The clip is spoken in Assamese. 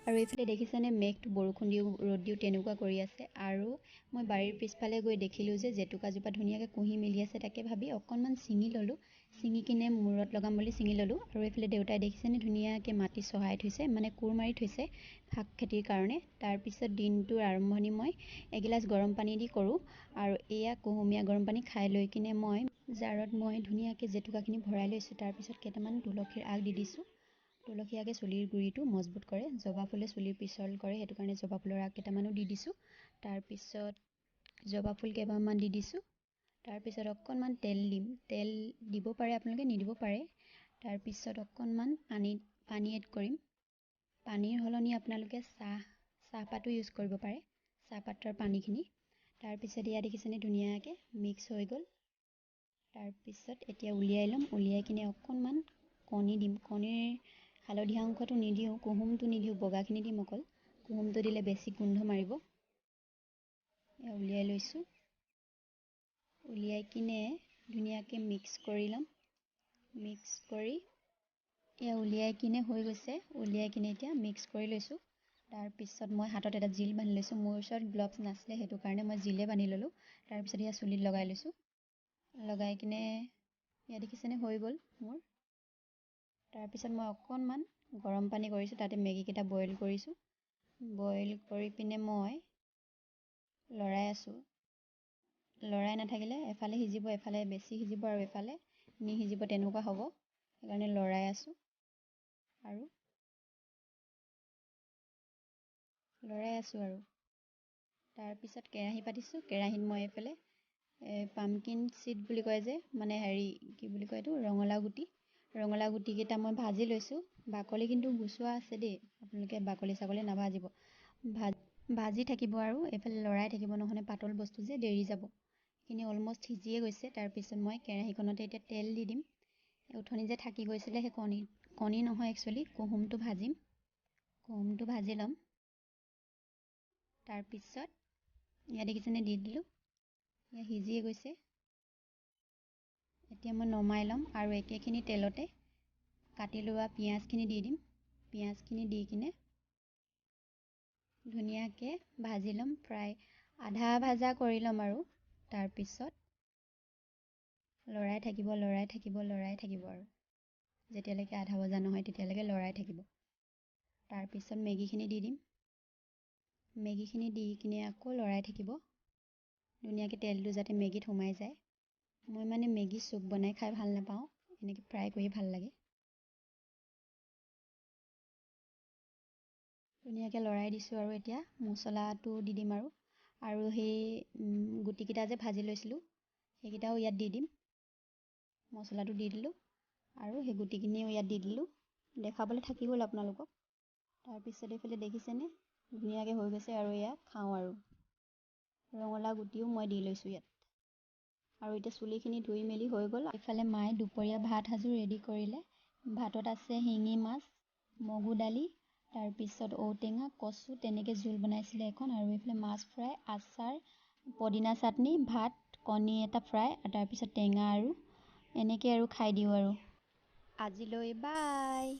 আৰু এইফালে দেখিছেনে মেঘটো বৰষুণ দিও ৰ'দ দিও তেনেকুৱা কৰি আছে। আৰু মই বাৰীৰ পিছফালে গৈ দেখিলোঁ যে জেতুকাজোপা ধুনীয়াকৈ কুঁহি মেলি আছে। তাকে ভাবি অকণমান ছিঙি ল'লোঁ, ছিঙি কিনে মূৰত লগাম বুলি ছিঙি ল'লোঁ। আৰু এইফালে দেউতাই দেখিছেনে ধুনীয়াকৈ মাটি চহাই থৈছে, মানে কোৰ মাৰি থৈছে শাক খেতিৰ কাৰণে। তাৰপিছত দিনটোৰ আৰম্ভণি মই এগিলাচ গৰম পানী দি কৰোঁ। আৰু এয়া কুহুমীয়া গৰম পানী খাই লৈ কিনে জাৰত মই ধুনীয়াকৈ জেতুকাখিনি ভৰাই লৈছোঁ। তাৰপিছত কেইটামান তুলসীৰ আগ দি দিছোঁ। তুলসী আগে চুলিৰ গুৰিটো মজবুত কৰে, জবা ফুলে চুলিৰ পিছল কৰে, সেইটো কাৰণে জবা ফুলৰ আগ কেইটামানো দি দিছোঁ। তাৰপিছত জবা ফুল কেইবাৰমান দি দিছোঁ। তাৰপিছত অকণমান তেল দিম, তেল দিব পাৰে আপোনালোকে, নিদিব পাৰে। তাৰপিছত অকণমান পানী এড কৰিম। পানীৰ সলনি আপোনালোকে চাহপাতো ইউজ কৰিব পাৰে, চাহপাতৰ পানীখিনি। তাৰপিছত এয়া দেখিছেনে ধুনীয়াকৈ মিক্স হৈ গ'ল। তাৰপিছত এতিয়া উলিয়াই ল'ম, উলিয়াই কিনে অকণমান কণী দিম। কণীৰ হালধীয়া অংশটো নিদিওঁ, কুহুমটো নিদিওঁ, বগাখিনি দিম অকল। কুহুমটো দিলে বেছি গোন্ধ মাৰিব। উলিয়াই লৈছোঁ, উলিয়াই কিনে ধুনীয়াকৈ মিক্স কৰি ল'ম। মিক্স কৰি উলিয়াই কিনে হৈ গৈছে। উলিয়াই কিনে এতিয়া মিক্স কৰি লৈছোঁ। তাৰপিছত মই হাতত এটা জিল বান্ধি লৈছোঁ। মোৰ ওচৰত গ্লভছ নাছিলে, সেইটো কাৰণে মই জিলে বান্ধি ল'লোঁ। তাৰপিছত এয়া চুলিত লগাই লৈছোঁ। লগাই কিনে এয়া দেখিছেনে হৈ গ'ল মোৰ। তাৰপিছত মই অকণমান গৰম পানী কৰিছোঁ, তাতে মেগীকেইটা বইল কৰিছোঁ। বইল কৰি পিনে মই লৰাই আছোঁ। লৰাই নাথাকিলে এফালে সিজিব, এফালে বেছি সিজিব আৰু এফালে নিসিজিব, তেনেকুৱা হ'ব। সেইকাৰণে লৰাই আছোঁ আৰু তাৰপিছত কেৰাহী পাতিছোঁ। কেৰাহীত মই এইফালে পামকিন চিড বুলি কয় যে, মানে কি বুলি কয় এইটো, ৰঙালাও গুটি। ৰঙালাও গুটিকেইটা মই ভাজি লৈছোঁ। বাকলি কিন্তু গুচোৱা আছে দেই, আপোনালোকে বাকলি নাভাজিব। ভাজি থাকিব আৰু এইফালে লৰাই থাকিব, নহ'লে পাতল বস্তু যে দেৰি যাব। সেইখিনি অলমষ্ট সিজিয়ে গৈছে। তাৰপিছত মই কেৰাহীখনতে এতিয়া তেল দি দিম। উঠনি যে থাকি গৈছিলে সেই কণী নহয়, একচুৱেলি কুহুমটো ভাজিম। কুহুমটো ভাজি ল'ম। তাৰপিছত এয়া দেখিছেনে দি দিলোঁ, এয়া সিজিয়ে গৈছে। এতিয়া মই নমাই ল'ম আৰু একেখিনি তেলতে কাটি লোৱা পিঁয়াজখিনি দি দিম। পিঁয়াজখিনি দি কিনে ধুনীয়াকৈ ভাজি ল'ম, প্ৰায় আধা ভাজা কৰি ল'ম আৰু তাৰপিছত লৰাই থাকিব আৰু যেতিয়ালৈকে আধা ভজা নহয় তেতিয়ালৈকে লৰাই থাকিব। তাৰপিছত মেগীখিনি দি দিম। মেগীখিনি দি কিনে আকৌ লৰাই থাকিব, ধুনীয়াকৈ তেলটো যাতে মেগীত সোমাই যায়। মই মানে মেগী চুপ বনাই খাই ভাল নাপাওঁ, এনেকৈ ফ্ৰাই কৰি ভাল লাগে। ধুনীয়াকৈ লৰাই দিছোঁ আৰু এতিয়া মছলাটো দি দিম আৰু সেই গুটিকেইটা যে ভাজি লৈছিলোঁ সেইকেইটাও ইয়াত দি দিম। মছলাটো দি দিলোঁ আৰু সেই গুটিখিনিও ইয়াত দি দিলোঁ, দেখাবলৈ থাকি গ'ল আপোনালোকক। তাৰপিছত এইফালে দেখিছেনে ধুনীয়াকৈ হৈ গৈছে আৰু এয়া খাওঁ আৰু। ৰঙালাও গুটিও মই দি লৈছোঁ ইয়াত। আৰু এতিয়া চুলিখিনি ধুই মেলি হৈ গ'ল। এইফালে মায়ে দুপৰীয়া ভাত সাজো ৰেডি কৰিলে। ভাতত আছে শিঙি মাছ, মগু দালি, তাৰপিছত ঔটেঙা, কচু, তেনেকৈ জোল বনাইছিলে এখন। আৰু এইফালে মাছ ফ্ৰাই, আচাৰ, পদিনা চাটনি, ভাত, কণী এটা ফ্ৰাই, তাৰপিছত টেঙা আৰু এনেকৈ আৰু খাই দিওঁ আৰু। আজিলৈ বাই।